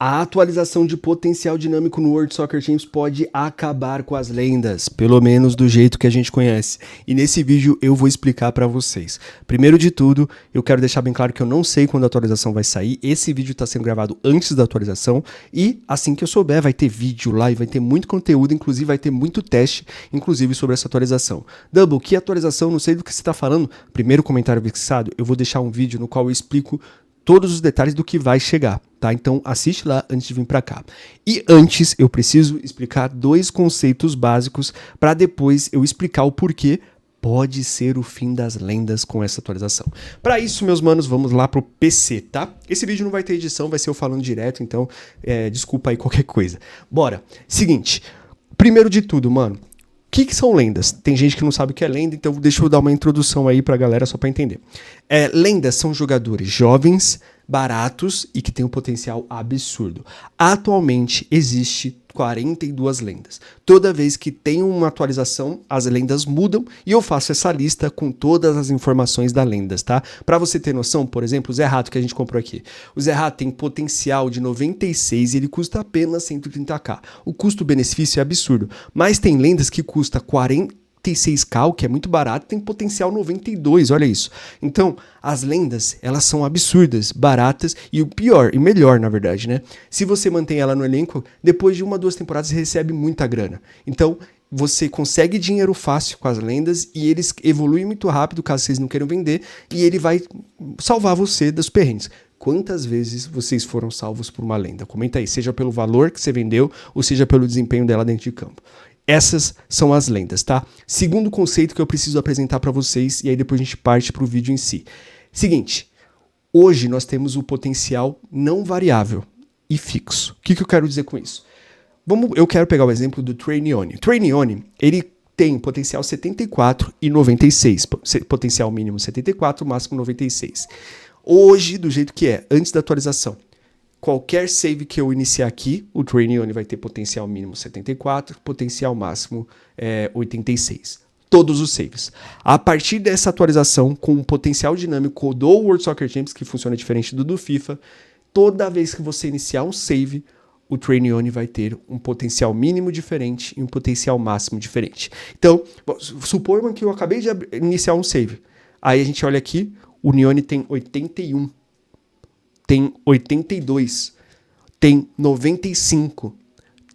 A atualização de potencial dinâmico no World Soccer Champs pode acabar com as lendas, pelo menos do jeito que a gente conhece. E nesse vídeo eu vou explicar para vocês. Primeiro de tudo, eu quero deixar bem claro que eu não sei quando a atualização vai sair. Esse vídeo está sendo gravado antes da atualização e assim que eu souber vai ter vídeo lá e vai ter muito conteúdo, inclusive vai ter muito teste, inclusive sobre essa atualização. Double, que atualização? Não sei do que você está falando. Primeiro comentário fixado, eu vou deixar um vídeo no qual eu explico todos os detalhes do que vai chegar, tá? Então assiste lá antes de vir para cá. E antes eu preciso explicar dois conceitos básicos para depois eu explicar o porquê pode ser o fim das lendas com essa atualização. Para isso, meus manos, vamos lá pro PC, tá? Esse vídeo não vai ter edição, vai ser eu falando direto, então desculpa aí qualquer coisa. Bora. Seguinte, primeiro de tudo, mano, o que são lendas? Tem gente que não sabe o que é lenda, então deixa eu dar uma introdução aí pra galera só pra entender. Lendas são jogadores jovens, baratos e que têm um potencial absurdo. Atualmente existe 42 lendas. Toda vez que tem uma atualização, as lendas mudam e eu faço essa lista com todas as informações das lendas, tá? Pra você ter noção, por exemplo, o Zé Rato que a gente comprou aqui. O Zé Rato tem potencial de 96 e ele custa apenas 130k. O custo-benefício é absurdo, mas tem lendas que custa 46k, o que é muito barato, tem potencial 92, olha isso. Então, as lendas, elas são absurdas, baratas e o pior, e melhor na verdade, né? Se você mantém ela no elenco, depois de 1 ou 2 temporadas você recebe muita grana. Então, você consegue dinheiro fácil com as lendas e eles evoluem muito rápido, caso vocês não queiram vender, e ele vai salvar você dos perrengues. Quantas vezes vocês foram salvos por uma lenda? Comenta aí, seja pelo valor que você vendeu ou seja pelo desempenho dela dentro de campo. Essas são as lendas, tá? Segundo conceito que eu preciso apresentar para vocês, e aí depois a gente parte para o vídeo em si. Seguinte, hoje nós temos o potencial não variável e fixo. O que eu quero dizer com isso? Eu quero pegar o exemplo do Trainione. O Trainione, ele tem potencial 74 e 96. Potencial mínimo 74, máximo 96. Hoje, do jeito que é, antes da atualização, qualquer save que eu iniciar aqui, o Trainione vai ter potencial mínimo 74, potencial máximo 86. Todos os saves. A partir dessa atualização, com o potencial dinâmico do World Soccer Champs, que funciona diferente do FIFA, toda vez que você iniciar um save, o Trainione vai ter um potencial mínimo diferente e um potencial máximo diferente. Então, suponham que eu acabei de iniciar um save. Aí a gente olha aqui, o Nione tem 81. Tem 82, tem 95,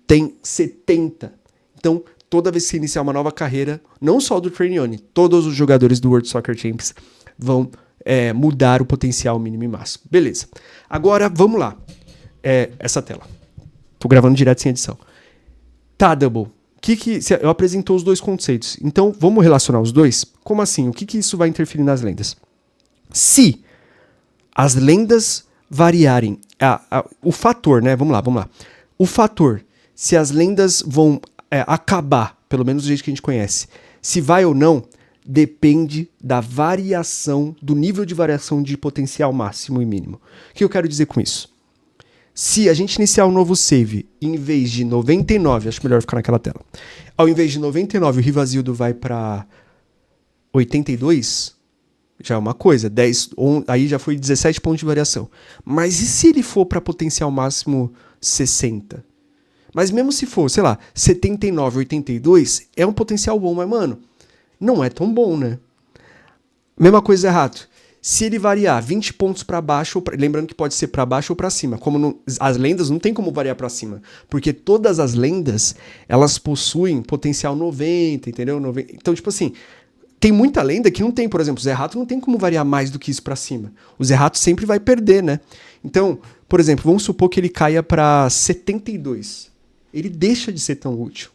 tem 70. Então, toda vez que você iniciar uma nova carreira, não só do Trainione, todos os jogadores do World Soccer Champs vão mudar o potencial mínimo e máximo. Beleza. Agora, vamos lá. Essa tela. Tô gravando direto sem edição. Tá, Double. Eu apresentou os dois conceitos. Então, vamos relacionar os dois? Como assim? O que isso vai interferir nas lendas? Se as lendas variarem, o fator, né? Vamos lá. O fator, se as lendas vão acabar, pelo menos do jeito que a gente conhece, se vai ou não, depende da variação, do nível de variação de potencial máximo e mínimo. O que eu quero dizer com isso? Se a gente iniciar um novo save, em vez de 99, acho melhor ficar naquela tela, ao invés de 99 o Rivasildo vai para 82, já é uma coisa, 10, aí já foi 17 pontos de variação. Mas e se ele for para potencial máximo 60? Mas mesmo se for, sei lá, 79, 82, é um potencial bom, mas mano, não é tão bom, né? Mesma coisa errado. Se ele variar 20 pontos para baixo, lembrando que pode ser para baixo ou para cima, como as lendas não tem como variar para cima, porque todas as lendas, elas possuem potencial 90, entendeu? 90, então, tipo assim, tem muita lenda que não tem, por exemplo, o Zé Rato não tem como variar mais do que isso pra cima. O Zé Rato sempre vai perder, né? Então, por exemplo, vamos supor que ele caia pra 72. Ele deixa de ser tão útil,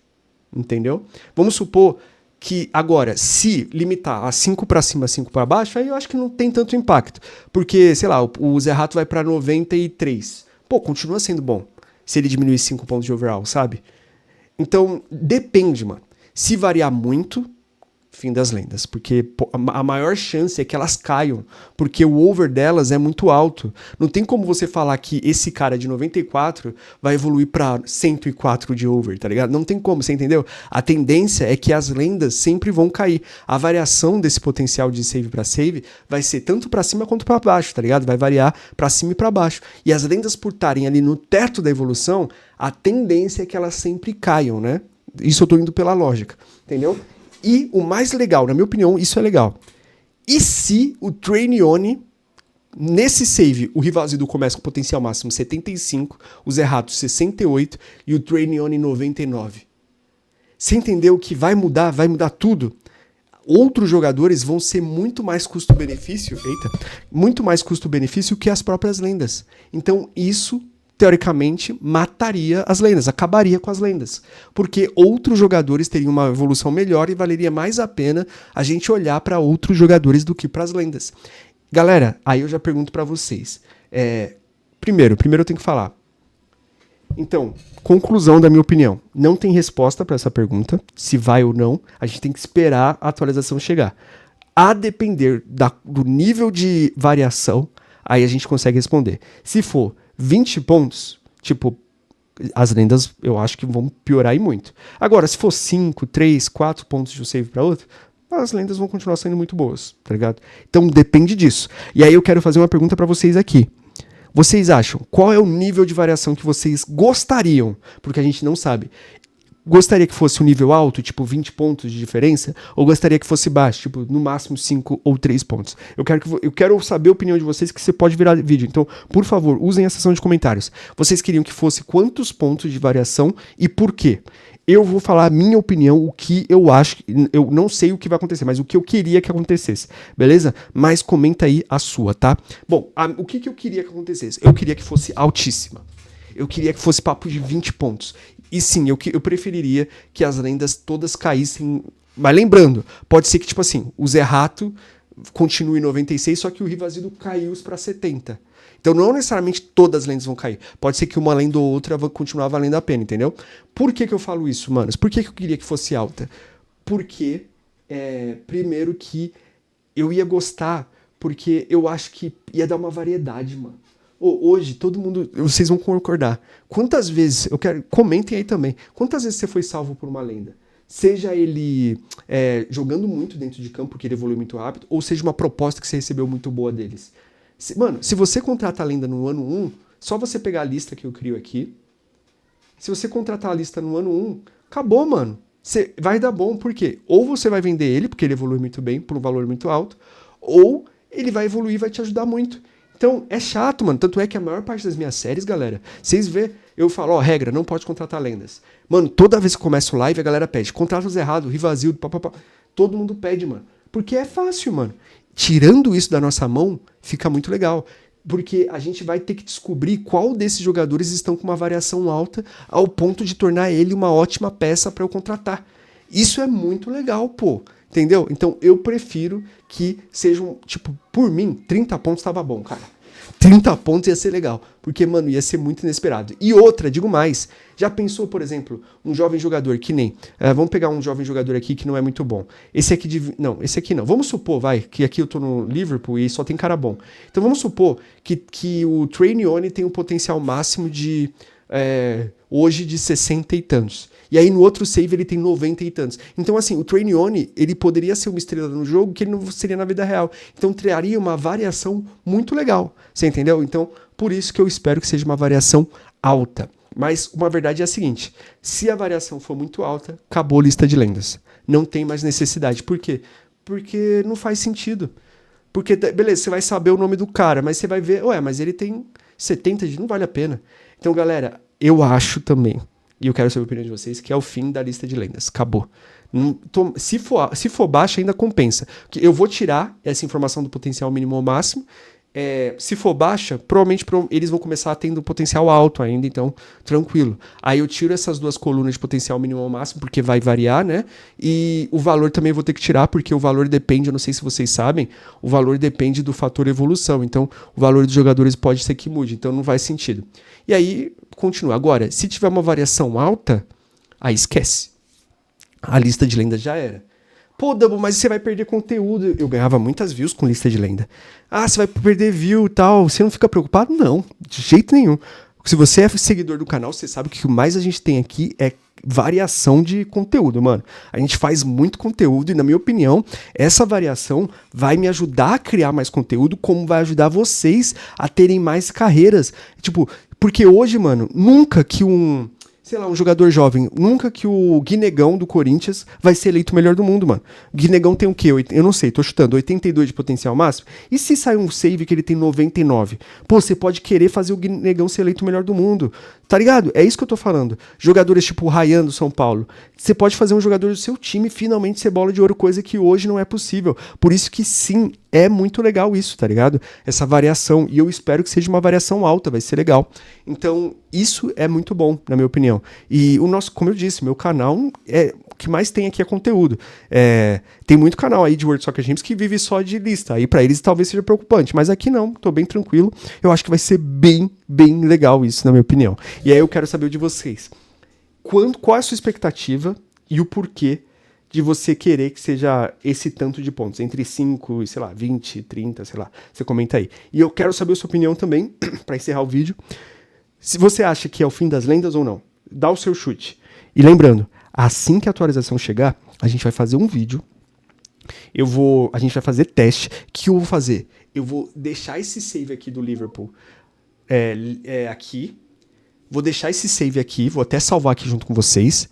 entendeu? Vamos supor que agora, se limitar a 5 pra cima, 5 pra baixo, aí eu acho que não tem tanto impacto. Porque, sei lá, o Zé Rato vai pra 93. Pô, continua sendo bom se ele diminuir 5 pontos de overall, sabe? Então, depende, mano. Se variar muito, fim das lendas, porque a maior chance é que elas caiam, porque o over delas é muito alto. Não tem como você falar que esse cara de 94 vai evoluir pra 104 de over, tá ligado? Não tem como, você entendeu? A tendência é que as lendas sempre vão cair. A variação desse potencial de save pra save vai ser tanto pra cima quanto pra baixo, tá ligado? Vai variar pra cima e pra baixo. E as lendas por estarem ali no teto da evolução, a tendência é que elas sempre caiam, né? Isso eu tô indo pela lógica, entendeu? E o mais legal, na minha opinião, isso é legal. E se o Trainione, nesse save, o Rivalzido começa com potencial máximo 75, o Zerato 68 e o Trainione 99? Você entendeu que vai mudar tudo? Outros jogadores vão ser muito mais custo-benefício, muito mais custo-benefício que as próprias lendas. Então isso teoricamente, mataria as lendas, acabaria com as lendas. Porque outros jogadores teriam uma evolução melhor e valeria mais a pena a gente olhar para outros jogadores do que para as lendas. Galera, aí eu já pergunto para vocês. Primeiro eu tenho que falar. Então, conclusão da minha opinião. Não tem resposta para essa pergunta, se vai ou não. A gente tem que esperar a atualização chegar. A depender do nível de variação, aí a gente consegue responder. Se for 20 pontos, tipo, as lendas eu acho que vão piorar aí muito. Agora, se for 5, 3, 4 pontos de um save para outro, as lendas vão continuar sendo muito boas, tá ligado? Então depende disso. E aí eu quero fazer uma pergunta para vocês aqui. Vocês acham, qual é o nível de variação que vocês gostariam? Porque a gente não sabe. Gostaria que fosse um nível alto, tipo 20 pontos de diferença, ou gostaria que fosse baixo, tipo no máximo 5 ou 3 pontos? Eu quero saber a opinião de vocês, que você pode virar vídeo. Então, por favor, usem a seção de comentários. Vocês queriam que fosse quantos pontos de variação e por quê? Eu vou falar a minha opinião, o que eu acho, eu não sei o que vai acontecer, mas o que eu queria que acontecesse, beleza? Mas comenta aí a sua, tá? Bom, o que eu queria que acontecesse? Eu queria que fosse altíssima. Eu queria que fosse papo de 20 pontos. E sim, eu preferiria que as lendas todas caíssem. Mas lembrando, pode ser que, tipo assim, o Zerato continue em 96, só que o Rivalzido caiu para 70. Então não necessariamente todas as lendas vão cair. Pode ser que uma lenda ou outra vai continuar valendo a pena, entendeu? Por que eu falo isso, manos? Por que eu queria que fosse alta? Porque, primeiro que eu ia gostar, porque eu acho que ia dar uma variedade, mano. Hoje, todo mundo, vocês vão concordar. Quantas vezes, comentem aí também, quantas vezes você foi salvo por uma lenda? Seja ele jogando muito dentro de campo, porque ele evoluiu muito rápido, ou seja uma proposta que você recebeu muito boa deles. Mano, se você contrata a lenda no ano 1, só você pegar a lista que eu crio aqui, se você contratar a lista no ano 1, acabou, mano. Vai dar bom, por quê? Ou você vai vender ele, porque ele evolui muito bem, por um valor muito alto, ou ele vai evoluir e vai te ajudar muito. Então, é chato, mano. Tanto é que a maior parte das minhas séries, galera, vocês vê, eu falo, regra, não pode contratar lendas. Mano, toda vez que começa o live, a galera pede, contratos errados, Rivalzido, papapá. Todo mundo pede, mano. Porque é fácil, mano. Tirando isso da nossa mão, fica muito legal. Porque a gente vai ter que descobrir qual desses jogadores estão com uma variação alta ao ponto de tornar ele uma ótima peça para eu contratar. Isso é muito legal, pô. Entendeu? Então eu prefiro que sejam, tipo, por mim, 30 pontos tava bom, cara. 30 pontos ia ser legal, porque, mano, ia ser muito inesperado. E outra, digo mais, já pensou, por exemplo, um jovem jogador que nem... vamos pegar um jovem jogador aqui que não é muito bom. Esse aqui não. Vamos supor, que aqui eu tô no Liverpool e só tem cara bom. Então vamos supor que o Trainione tem um potencial máximo de... hoje de 60 e tantos. E aí no outro save ele tem 90 e tantos. Então assim, o Trainione, ele poderia ser uma estrela no jogo que ele não seria na vida real. Então traria uma variação muito legal. Você entendeu? Então, por isso que eu espero que seja uma variação alta. Mas uma verdade é a seguinte, se a variação for muito alta, acabou a lista de lendas. Não tem mais necessidade. Por quê? Porque não faz sentido. Porque, beleza, você vai saber o nome do cara, mas você vai ver, mas ele tem 70 de... Não vale a pena. Então, galera, eu acho também, e eu quero saber a opinião de vocês, que é o fim da lista de lendas. Acabou. Se for baixo, ainda compensa. Eu vou tirar essa informação do potencial mínimo ao máximo. Se for baixa, provavelmente eles vão começar tendo potencial alto ainda, então tranquilo. Aí eu tiro essas duas colunas de potencial mínimo ao máximo, porque vai variar, né? E o valor também eu vou ter que tirar, porque o valor depende, eu não sei se vocês sabem, o valor depende do fator evolução. Então o valor dos jogadores pode ser que mude, então não faz sentido. E aí, continua. Agora, se tiver uma variação alta, aí esquece. A lista de lendas já era. Pô, Double, mas você vai perder conteúdo. Eu ganhava muitas views com lista de lenda. Ah, você vai perder view e tal. Você não fica preocupado? Não, de jeito nenhum. Se você é seguidor do canal, você sabe que o mais a gente tem aqui é variação de conteúdo, mano. A gente faz muito conteúdo e, na minha opinião, essa variação vai me ajudar a criar mais conteúdo, como vai ajudar vocês a terem mais carreiras. Tipo, porque hoje, mano, nunca que sei lá, um jogador jovem, nunca que o Guinegão do Corinthians vai ser eleito o melhor do mundo, mano. O Guinegão tem o quê? Eu não sei, tô chutando, 82 de potencial máximo? E se sair um save que ele tem 99? Pô, você pode querer fazer o Guinegão ser eleito o melhor do mundo, tá ligado? É isso que eu tô falando. Jogadores tipo o Ryan do São Paulo. Você pode fazer um jogador do seu time finalmente ser bola de ouro, coisa que hoje não é possível. Por isso que sim, é muito legal isso, tá ligado? Essa variação. E eu espero que seja uma variação alta, vai ser legal. Então, isso é muito bom, na minha opinião. E o nosso, como eu disse, meu canal o que mais tem aqui é conteúdo. Tem muito canal aí de World Soccer Games que vive só de lista. Aí pra eles talvez seja preocupante, mas aqui não, tô bem tranquilo. Eu acho que vai ser bem, bem legal isso, na minha opinião. E aí eu quero saber de vocês. Qual é a sua expectativa e o porquê de você querer que seja esse tanto de pontos? Entre 5 e, sei lá, 20, 30, sei lá. Você comenta aí. E eu quero saber a sua opinião também, pra encerrar o vídeo. Se você acha que é o fim das lendas ou não, dá o seu chute. E lembrando, assim que a atualização chegar, a gente vai fazer um vídeo. A gente vai fazer teste. O que eu vou fazer? Eu vou deixar esse save aqui do Liverpool aqui. Vou deixar esse save aqui, vou até salvar aqui junto com vocês.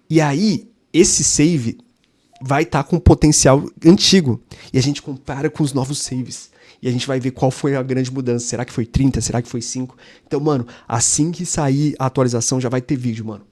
E aí, esse save vai estar com potencial antigo. E a gente compara com os novos saves. E a gente vai ver qual foi a grande mudança. Será que foi 30? Será que foi 5? Então, mano, assim que sair a atualização, já vai ter vídeo, mano.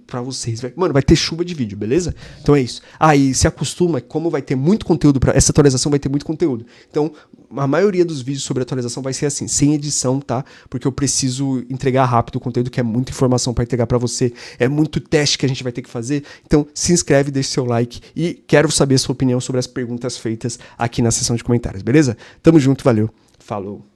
Pra vocês. Mano, vai ter chuva de vídeo, beleza? Então é isso. E se acostuma, como vai ter muito conteúdo, essa atualização vai ter muito conteúdo. Então, a maioria dos vídeos sobre atualização vai ser assim, sem edição, tá? Porque eu preciso entregar rápido o conteúdo, que é muita informação pra entregar pra você. É muito teste que a gente vai ter que fazer. Então, se inscreve, deixa seu like e quero saber a sua opinião sobre as perguntas feitas aqui na seção de comentários, beleza? Tamo junto, valeu. Falou.